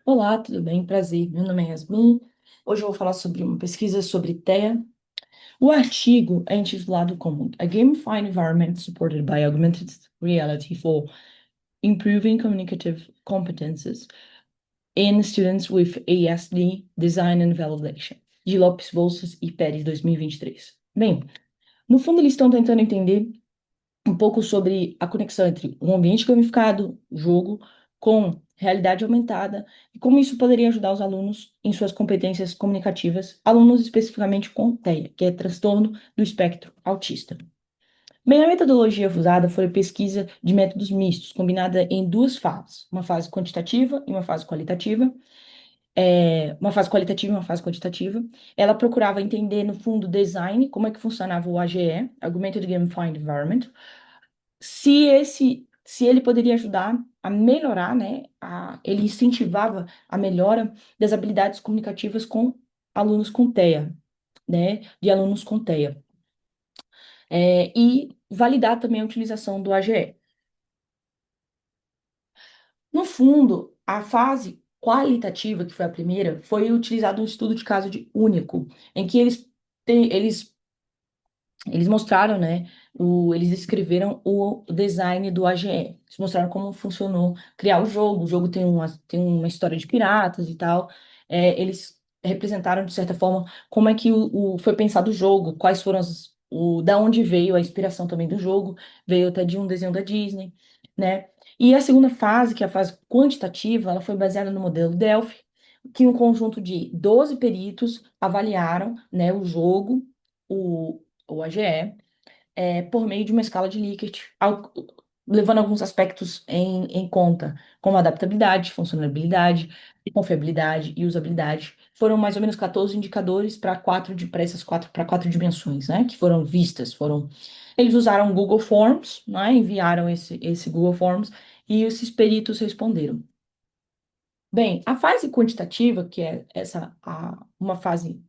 Olá, tudo bem? Prazer. Meu nome é Yasmin. Hoje eu vou falar sobre uma pesquisa sobre TEA. O artigo é intitulado como A Gamified Environment Supported by Augmented Reality for Improving Communicative Competences in Students with ASD Design and Validation, de Lopes Bolsas e Pérez 2023. Bem, no fundo eles estão tentando entender um pouco sobre a conexão entre um ambiente gamificado, jogo, com realidade aumentada, e como isso poderia ajudar os alunos em suas competências comunicativas, alunos especificamente com TEA, que é transtorno do espectro autista. Bem, a metodologia usada foi a pesquisa de métodos mistos, combinada em duas fases, uma fase quantitativa e uma fase qualitativa, uma fase qualitativa e uma fase quantitativa. Ela procurava entender, no fundo, design, como é que funcionava o AGE, Augmented Gamified Environment, se ele poderia ajudar a melhorar, né, ele incentivava a melhora das habilidades comunicativas com alunos com TEA, né, de alunos com TEA, e validar também a utilização do AGE. No fundo, a fase qualitativa, que foi a primeira, foi utilizado um estudo de caso de único, em que eles mostraram, né? Eles escreveram o design do AGE. Eles mostraram como funcionou criar o jogo. O jogo tem uma história de piratas e tal. Eles representaram, de certa forma, como é que foi pensado o jogo, quais foram da onde veio a inspiração também do jogo. Veio até de um desenho da Disney, né? E a segunda fase, que é a fase quantitativa, ela foi baseada no modelo Delphi, que um conjunto de 12 peritos avaliaram, né, o jogo, o AGE, por meio de uma escala de Likert, levando alguns aspectos em conta, como adaptabilidade, funcionalidade, confiabilidade e usabilidade. Foram mais ou menos 14 indicadores para essas quatro dimensões, né, que foram vistas. Eles usaram Google Forms, né, enviaram esse Google Forms e esses peritos responderam. Bem, a fase quantitativa, que é uma fase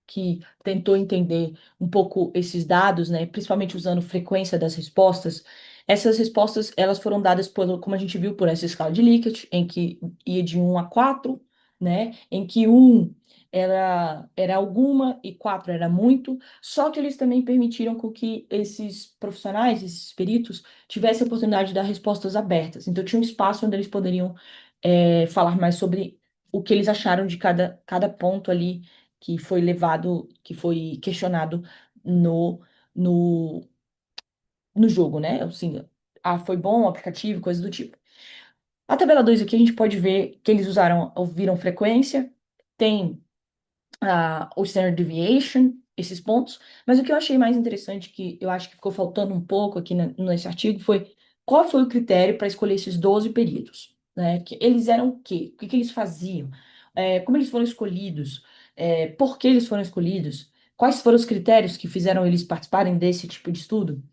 que tentou entender um pouco esses dados, né, principalmente usando frequência das respostas, essas respostas elas foram dadas como a gente viu, por essa escala de Likert, em que ia de 1 a 4, né, em que 1 era alguma e 4 era muito, só que eles também permitiram com que esses profissionais, esses peritos, tivessem a oportunidade de dar respostas abertas. Então, tinha um espaço onde eles poderiam falar mais sobre o que eles acharam de cada ponto ali que foi levado, que foi questionado no, no, no jogo, né? Assim, foi bom o aplicativo, coisa do tipo. A tabela 2 aqui a gente pode ver que eles ouviram frequência, tem o standard deviation, esses pontos, mas o que eu achei mais interessante, que eu acho que ficou faltando um pouco aqui nesse artigo, foi qual foi o critério para escolher esses 12 períodos, né? Que eles eram o quê? O que que eles faziam? Como eles foram escolhidos? Por que eles foram escolhidos? Quais foram os critérios que fizeram eles participarem desse tipo de estudo?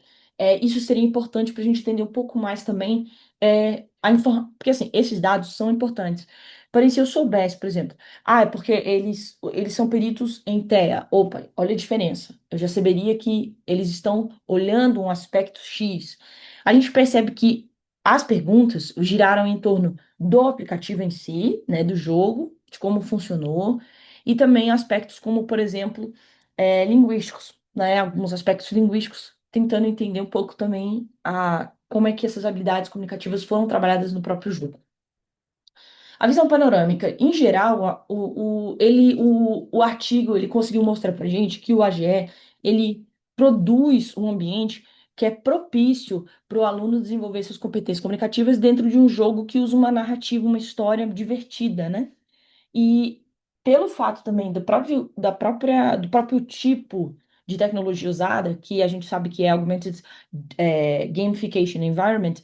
Isso seria importante para a gente entender um pouco mais também porque assim, esses dados são importantes. Porém, se eu soubesse, por exemplo, é porque eles são peritos em TEA. Opa, olha a diferença. Eu já saberia que eles estão olhando um aspecto X. A gente percebe que as perguntas giraram em torno do aplicativo em si, né, do jogo, de como funcionou, e também aspectos como, por exemplo, linguísticos, né, alguns aspectos linguísticos, tentando entender um pouco também como é que essas habilidades comunicativas foram trabalhadas no próprio jogo. A visão panorâmica, em geral, o artigo ele conseguiu mostrar para gente que o AGE ele produz um ambiente que é propício para o aluno desenvolver suas competências comunicativas dentro de um jogo que usa uma narrativa, uma história divertida, né? E pelo fato também do próprio tipo de tecnologia usada, que a gente sabe que é Augmented Gamification Environment,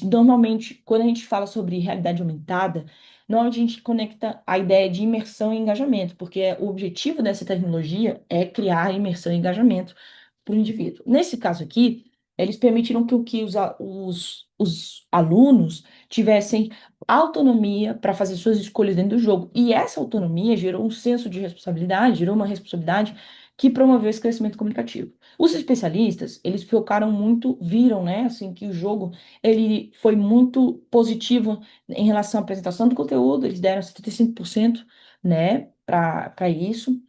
normalmente, quando a gente fala sobre realidade aumentada, normalmente a gente conecta a ideia de imersão e engajamento, porque o objetivo dessa tecnologia é criar imersão e engajamento para o indivíduo. Nesse caso aqui, eles permitiram que os alunos tivessem autonomia para fazer suas escolhas dentro do jogo. E essa autonomia gerou um senso de responsabilidade, gerou uma responsabilidade que promoveu esse crescimento comunicativo. Os especialistas, eles focaram muito, viram, né, assim, que o jogo, ele foi muito positivo em relação à apresentação do conteúdo, eles deram 75%, né, para isso,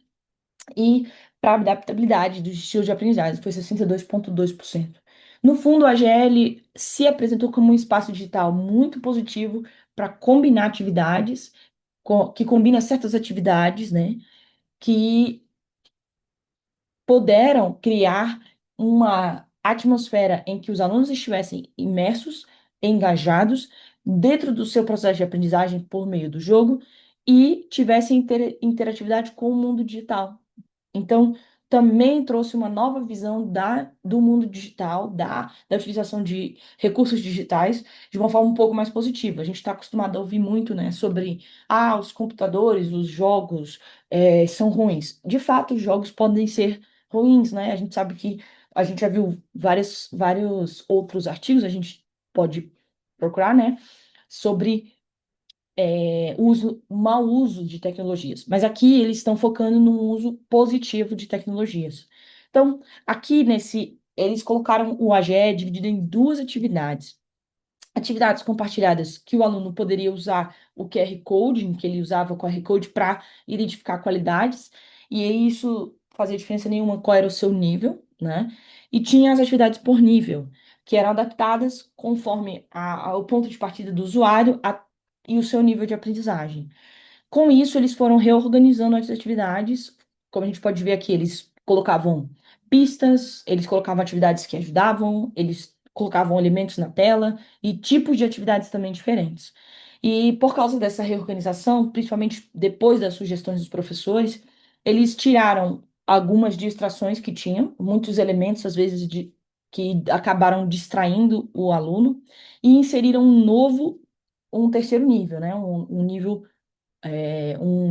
e para adaptabilidade dos estilos de aprendizagem, foi 62,2%. No fundo, a AGL se apresentou como um espaço digital muito positivo para combinar atividades, que combina certas atividades, né, que puderam criar uma atmosfera em que os alunos estivessem imersos, engajados dentro do seu processo de aprendizagem por meio do jogo e tivessem interatividade com o mundo digital. Então, também trouxe uma nova visão do mundo digital, da utilização de recursos digitais, de uma forma um pouco mais positiva. A gente está acostumado a ouvir muito, né, sobre, os computadores, os jogos, são ruins. De fato, os jogos podem ser ruins, né? A gente sabe que a gente já viu vários outros artigos, a gente pode procurar, né, sobre mau uso de tecnologias. Mas aqui eles estão focando no uso positivo de tecnologias. Então, aqui eles colocaram o AGE dividido em duas atividades. Atividades compartilhadas que o aluno poderia usar o QR Code, em que ele usava o QR Code para identificar qualidades, e aí isso fazia diferença nenhuma qual era o seu nível, né? E tinha as atividades por nível, que eram adaptadas conforme ao ponto de partida do usuário e o seu nível de aprendizagem. Com isso, eles foram reorganizando as atividades. Como a gente pode ver aqui, eles colocavam pistas, eles colocavam atividades que ajudavam, eles colocavam elementos na tela e tipos de atividades também diferentes. E por causa dessa reorganização, principalmente depois das sugestões dos professores, eles tiraram algumas distrações que tinham, muitos elementos, às vezes, que acabaram distraindo o aluno, e inseriram um terceiro nível, né? Um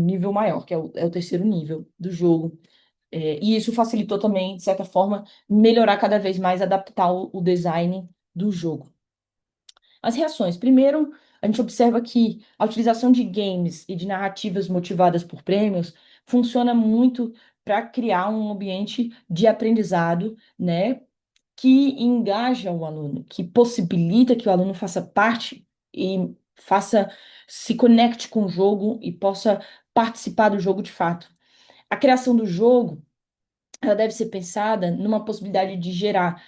nível maior, que é o terceiro nível do jogo. E isso facilitou também, de certa forma, melhorar cada vez mais, adaptar o design do jogo. As reações. Primeiro, a gente observa que a utilização de games e de narrativas motivadas por prêmios funciona muito para criar um ambiente de aprendizado, né, que engaja o aluno, que possibilita que o aluno faça parte e se conecte com o jogo e possa participar do jogo de fato. A criação do jogo, ela deve ser pensada numa possibilidade de gerar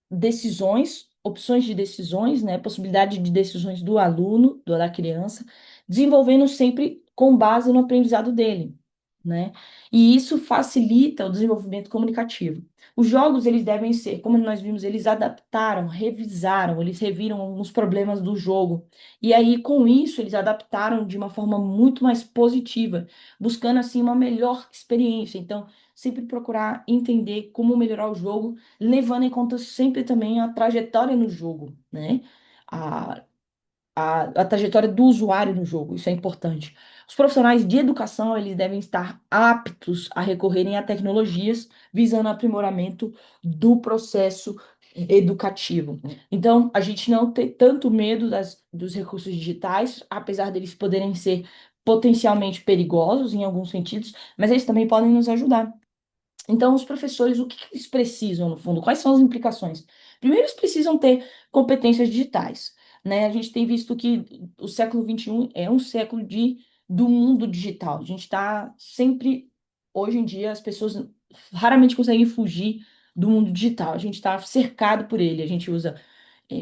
decisões, opções de decisões, né, possibilidade de decisões do aluno, da criança, desenvolvendo sempre com base no aprendizado dele, né? E isso facilita o desenvolvimento comunicativo. Os jogos, eles devem ser, como nós vimos, eles adaptaram, revisaram, eles reviram alguns problemas do jogo. E aí, com isso, eles adaptaram de uma forma muito mais positiva, buscando, assim, uma melhor experiência. Então, sempre procurar entender como melhorar o jogo levando em conta sempre também a trajetória no jogo, né? A, a trajetória do usuário no jogo, isso é importante. Os profissionais de educação, eles devem estar aptos a recorrerem a tecnologias visando o aprimoramento do processo educativo. Então, a gente não ter tanto medo dos recursos digitais, apesar deles poderem ser potencialmente perigosos em alguns sentidos, mas eles também podem nos ajudar. Então, os professores, o que que eles precisam, no fundo? Quais são as implicações? Primeiro, eles precisam ter competências digitais, né? A gente tem visto que o século XXI é um século do mundo digital. A gente está sempre, hoje em dia, as pessoas raramente conseguem fugir do mundo digital. A gente está cercado por ele. A gente usa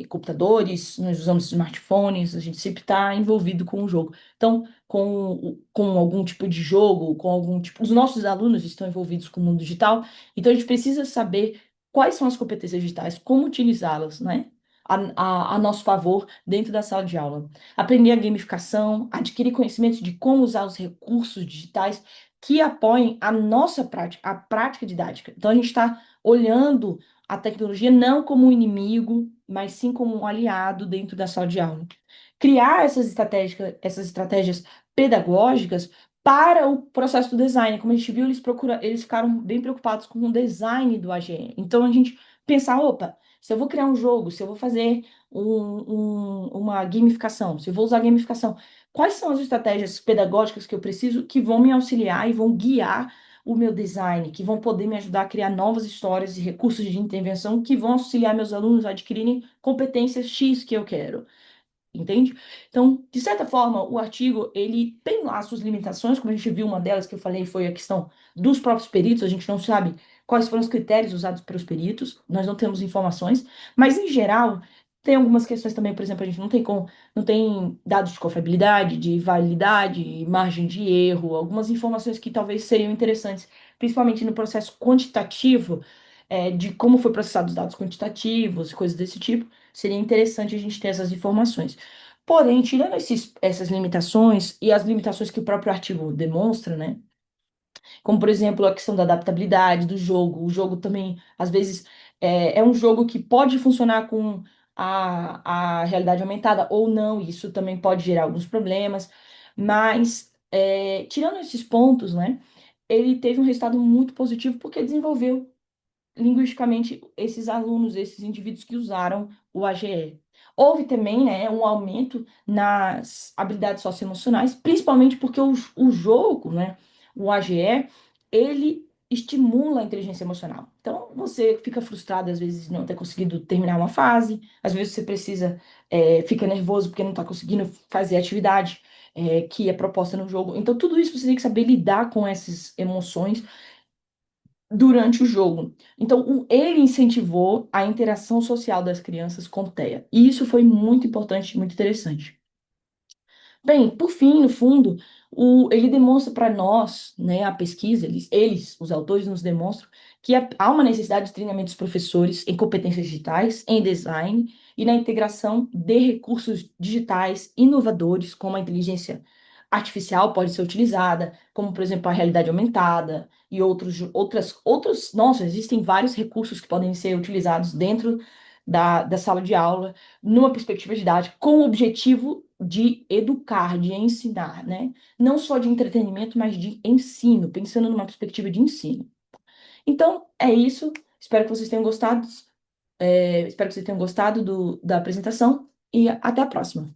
computadores, nós usamos smartphones, a gente sempre está envolvido com o jogo. Então, com algum tipo de jogo, com algum tipo. Os nossos alunos estão envolvidos com o mundo digital, então a gente precisa saber quais são as competências digitais, como utilizá-las, né? A nosso favor dentro da sala de aula. Aprender a gamificação, adquirir conhecimentos de como usar os recursos digitais que apoiem a nossa prática, a prática didática. Então, a gente está olhando a tecnologia não como um inimigo, mas sim como um aliado dentro da sala de aula. Criar essas estratégias pedagógicas para o processo do design. Como a gente viu, eles ficaram bem preocupados com o design do AGE. Então, a gente pensar, opa, se eu vou criar um jogo, se eu vou fazer uma gamificação, se eu vou usar gamificação, quais são as estratégias pedagógicas que eu preciso que vão me auxiliar e vão guiar o meu design, que vão poder me ajudar a criar novas histórias e recursos de intervenção que vão auxiliar meus alunos a adquirirem competências X que eu quero. Entende? Então, de certa forma, o artigo, ele tem lá suas limitações, como a gente viu, uma delas que eu falei foi a questão dos próprios peritos, a gente não sabe quais foram os critérios usados pelos peritos, nós não temos informações, mas, em geral, tem algumas questões também, por exemplo, a gente não tem dados de confiabilidade, de validade, margem de erro, algumas informações que talvez seriam interessantes, principalmente no processo quantitativo, de como foi processados os dados quantitativos, coisas desse tipo, seria interessante a gente ter essas informações. Porém, tirando essas limitações e as limitações que o próprio artigo demonstra, né? Como, por exemplo, a questão da adaptabilidade do jogo. O jogo também, às vezes, é um jogo que pode funcionar com a realidade aumentada ou não, e isso também pode gerar alguns problemas. Mas, tirando esses pontos, né? Ele teve um resultado muito positivo porque desenvolveu linguisticamente esses alunos, esses indivíduos que usaram o AGE. Houve também, né, um aumento nas habilidades socioemocionais, principalmente porque o jogo, né, o AGE, ele estimula a inteligência emocional. Então, você fica frustrado, às vezes, de não ter conseguido terminar uma fase, às vezes você precisa, fica nervoso porque não está conseguindo fazer a atividade, que é proposta no jogo. Então, tudo isso você tem que saber lidar com essas emoções durante o jogo. Então, ele incentivou a interação social das crianças com o TEA. E isso foi muito importante, muito interessante. Bem, por fim, no fundo, ele demonstra para nós, né, a pesquisa, os autores, nos demonstram que há uma necessidade de treinamento dos professores em competências digitais, em design e na integração de recursos digitais inovadores, como a inteligência artificial pode ser utilizada, como, por exemplo, a realidade aumentada e nossa, existem vários recursos que podem ser utilizados dentro da sala de aula numa perspectiva didática, com o objetivo de educar, de ensinar, né? Não só de entretenimento, mas de ensino, pensando numa perspectiva de ensino. Então, é isso. Espero que vocês tenham gostado. Espero que vocês tenham gostado da apresentação e até a próxima.